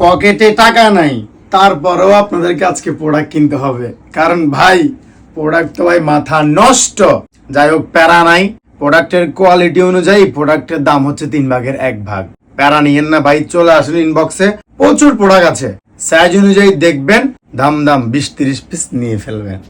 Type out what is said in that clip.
পকেটে টাকা নাই, তারপরেও আপনাদেরকে আজকে প্রোডাক্ট কিনতে হবে, কারণ ভাই প্রোডাক্ট তো ভাই মাথা নষ্ট। যাই হোক, প্যারা নাই, প্রোডাক্টের কোয়ালিটি অনুযায়ী প্রোডাক্টের দাম হচ্ছে 1/3 প্যারা নিয়েন না ভাই, চলে আসুন ইনবক্সে, প্রচুর প্রোডাক্ট আছে, সাইজ অনুযায়ী দেখবেন, দাম 20-30 পিস নিয়ে ফেলবেন।